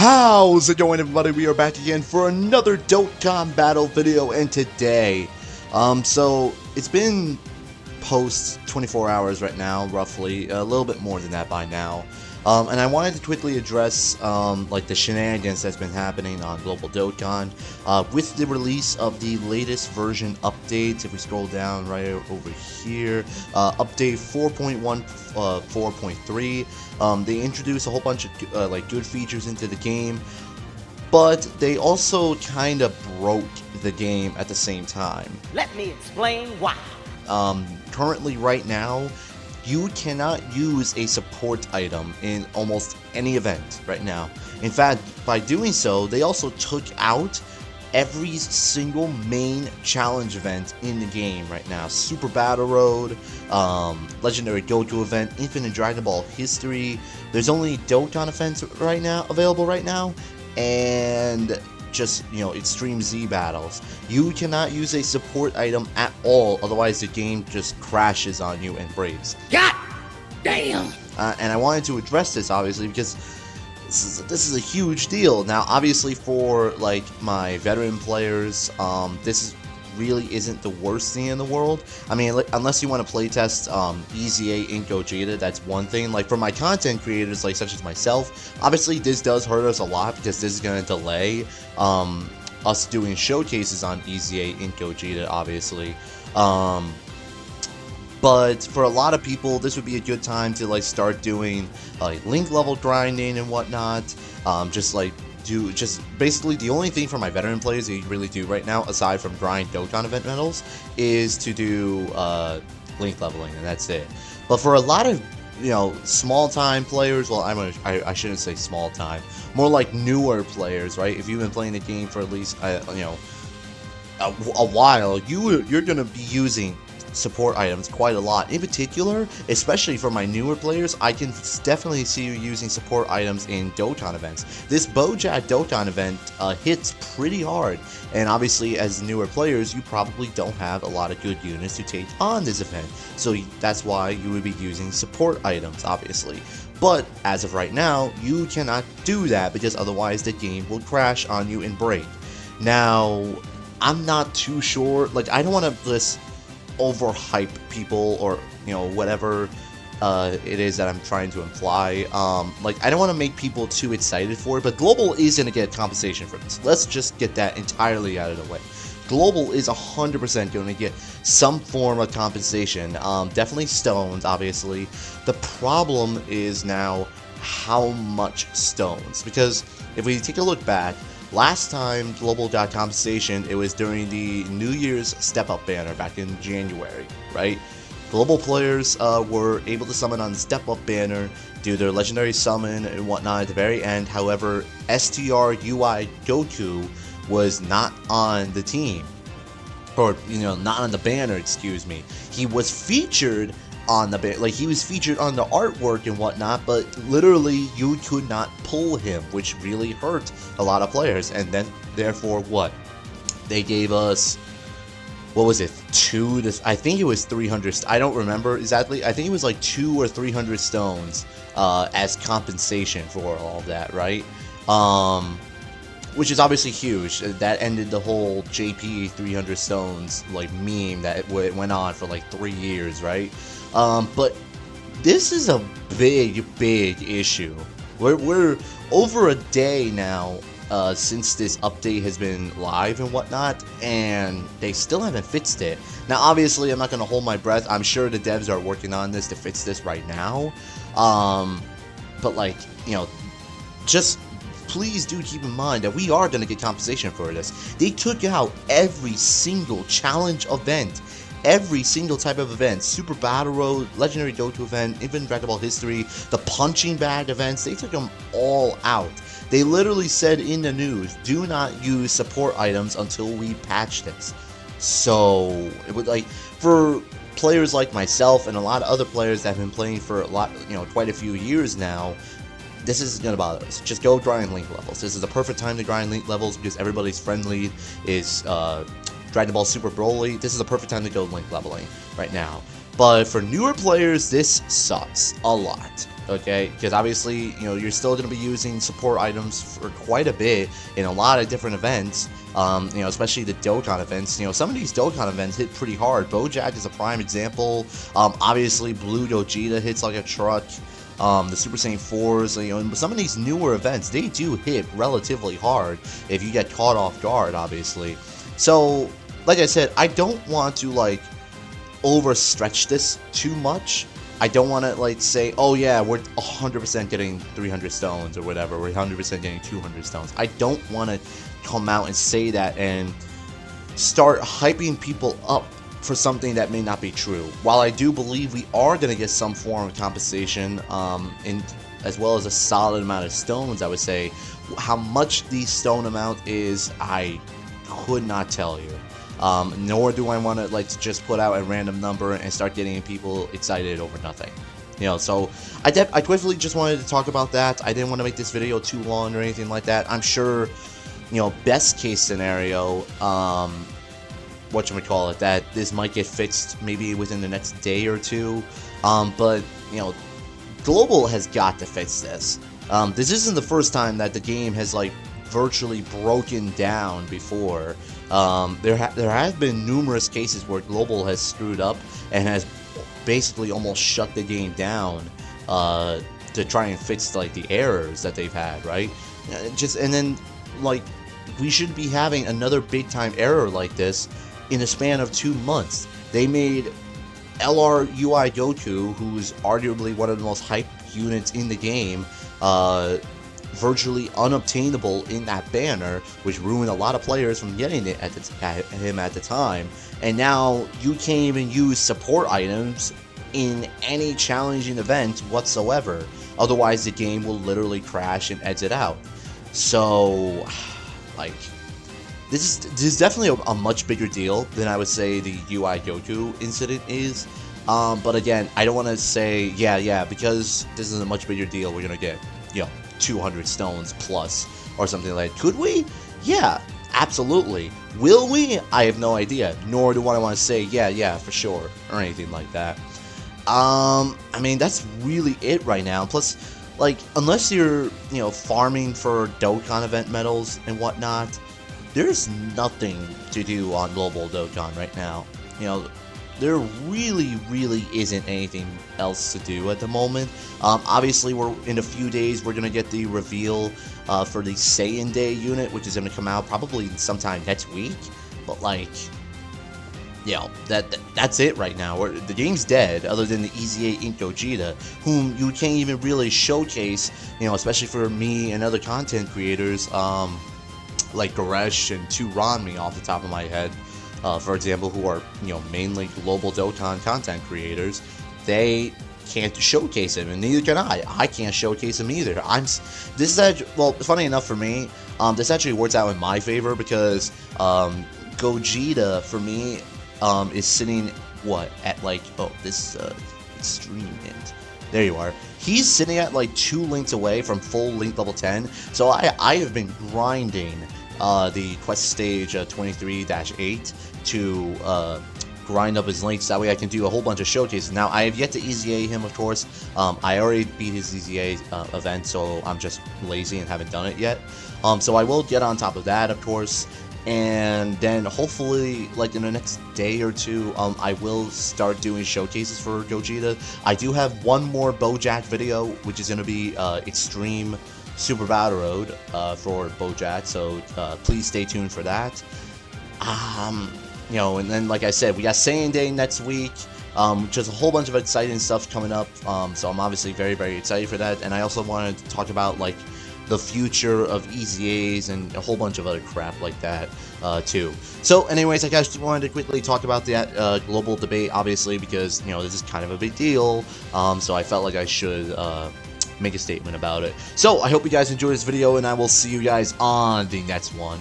How's it going, everybody? We are back again for another Dokkan battle video, and today, so it's been post 24 hours right now, roughly, a little bit more than that by now, and I wanted to quickly address, like the shenanigans that's been happening on Global Dokkan, with the release of the latest version updates. If we scroll down right over here, update 4.1, 4.3, they introduced a whole bunch of like good features into the game, but they also kind of broke the game at the same time. Let me explain why. Currently, right now, you cannot use a support item in almost any event right now. In fact, by doing so, they also took out every single main challenge event in the game right now. Super Battle Road, Legendary Goku event, Infinite Dragon Ball History. There's only Dokkan events right now available right now, and just, you know, Extreme Z battles. You cannot use a support item at all, otherwise the game just crashes on you and breaks. God damn! And I wanted to address this, obviously, because this is a huge deal. Now, obviously, for like my veteran players, this really isn't the worst thing in the world. I mean, unless you want to playtest EZA in Gogeta, that's one thing. Like for my content creators, like such as myself, obviously this does hurt us a lot because this is going to delay us doing showcases on EZA in Gogeta, obviously. But for a lot of people, this would be a good time to like start doing like link level grinding and whatnot. Just basically the only thing for my veteran players that you really do right now, aside from grind Dokkan event medals, is to do link leveling, and that's it. But for a lot of, you know, small time players, well, I shouldn't say small time, more like newer players, right? If you've been playing the game for at least you know, a while, you're gonna be using support items quite a lot. In particular, especially for my newer players, I can definitely see you using support items in Dokkan events. This Bojack Dokkan event hits pretty hard, and obviously as newer players, you probably don't have a lot of good units to take on this event, so that's why you would be using support items, obviously. But as of right now, you cannot do that because otherwise the game will crash on you and break. Now, I'm not too sure, like, I don't want to just overhype people, or, you know, whatever it is that I'm trying to imply. Like, I don't want to make people too excited for it, but Global is going to get compensation for this. Let's just get that entirely out of the way. Global is 100% going to get some form of compensation. Definitely stones, obviously. The problem is now how much stones, because if we take a look back, last time Global got compensation, it was during the New Year's Step Up banner back in January, right? Global players were able to summon on the Step Up banner, do their legendary summon and whatnot at the very end. However, STR UI Goku was not on the team, or, you know, not on the banner, excuse me. He was featured on the banner, like he was featured on the artwork and whatnot, but literally you could not pull him, which really hurt a lot of players. And then therefore what they gave us, what was it, I think it was 300, I don't remember exactly, I think it was like 200 or 300 stones as compensation for all of that, right? Which is obviously huge. That ended the whole JP 300 stones like meme that went on for like 3 years, right? But this is a big issue. We're over a day now since this update has been live and whatnot, and they still haven't fixed it. Now, obviously, I'm not going to hold my breath. I'm sure the devs are working on this to fix this right now. But, like, you know, just please do keep in mind that we are going to get compensation for this. They took out every single challenge event, every single type of event, Super Battle Road, Legendary Goku event, Infinite Dragon Ball History, the punching bag events. They took them all out. They literally said in the news, do not use support items until we patch this. So it would, like, for players like myself and a lot of other players that have been playing for a lot, you know, quite a few years now, this isn't going to bother us. Just go grind link levels. This is the perfect time to grind link levels because everybody's friend lead is Dragon Ball Super Broly. This is the perfect time to go link leveling right now. But for newer players, this sucks a lot. Okay, because obviously, you know, you're still going to be using support items for quite a bit in a lot of different events. You know, especially the Dokkan events. You know, some of these Dokkan events hit pretty hard. Bojack is a prime example. Obviously, Blue Gogeta hits like a truck. The Super Saiyan 4s, you know, and some of these newer events, they do hit relatively hard if you get caught off guard, obviously. So, like I said, I don't want to, like, overstretch this too much. I don't want to, like, say, oh yeah, we're 100% getting 300 stones or whatever, we're 100% getting 200 stones. I don't want to come out and say that and start hyping people up for something that may not be true. While I do believe we are going to get some form of compensation, as well as a solid amount of stones, I would say, how much the stone amount is, I could not tell you. Nor do I want to, like, to just put out a random number and start getting people excited over nothing. You know, so I quickly just wanted to talk about that. I didn't want to make this video too long or anything like that. I'm sure, you know, best case scenario, whatchamacallit, that this might get fixed maybe within the next day or two. But, you know, Global has got to fix this. This isn't the first time that the game has, like, virtually broken down before. There have been numerous cases where Global has screwed up and has basically almost shut the game down to try and fix, like, the errors that they've had, right? And then, like, we should be having another big time error like this in a span of 2 months. They made LRUI Goku, who's arguably one of the most hyped units in the game, virtually unobtainable in that banner, which ruined a lot of players from getting it at him at the time. And now you can't even use support items in any challenging event whatsoever. Otherwise, the game will literally crash and exit out. So, like, this is definitely a much bigger deal than I would say the UI Goku incident is. But again, I don't want to say, yeah, because this is a much bigger deal, we're gonna get, you know, 200 stones plus or something like that. Could we? Yeah, absolutely. Will we? I have no idea. Nor do I want to say, yeah, for sure, or anything like that. I mean, that's really it right now. Plus, like, unless you're, you know, farming for Dokkan event medals and whatnot, there's nothing to do on Global Dokkan right now. You know, there really isn't anything else to do at the moment. Obviously, we're in a few days, we're going to get the reveal for the Saiyan Day unit, which is going to come out probably sometime next week. But, like, you know, that's it right now. The game's dead, other than the EZA Ink Gogeta, whom you can't even really showcase, you know, especially for me and other content creators, like Goresh and 2Ranmi off the top of my head. For example, who are, you know, mainly Global Dokkan content creators. They can't showcase him, and neither can I. I can't showcase him either. This is actually, well, funny enough for me, this actually works out in my favor because Gogeta for me is sitting at like, oh, this extreme hint. There you are. He's sitting at like 2 links away from full link level 10. So I have been grinding the quest stage 23-8 to grind up his links. That way I can do a whole bunch of showcases. Now, I have yet to EZA him, of course. I already beat his EZA event, so I'm just lazy and haven't done it yet. So I will get on top of that, of course. And then hopefully, like, in the next day or two, I will start doing showcases for Gogeta. I do have one more Bojack video, which is going to be Extreme Super Battle Road for Bojack, so please stay tuned for that. You know, and then, like I said, we got Saiyan Day next week, just a whole bunch of exciting stuff coming up, so I'm obviously very excited for that. And I also wanted to talk about, like, the future of EZAs and a whole bunch of other crap like that too. So anyways, I just wanted to quickly talk about that global debate, obviously, because, you know, this is kind of a big deal, so I felt like I should make a statement about it. So I hope you guys enjoyed this video, and I will see you guys on the next one.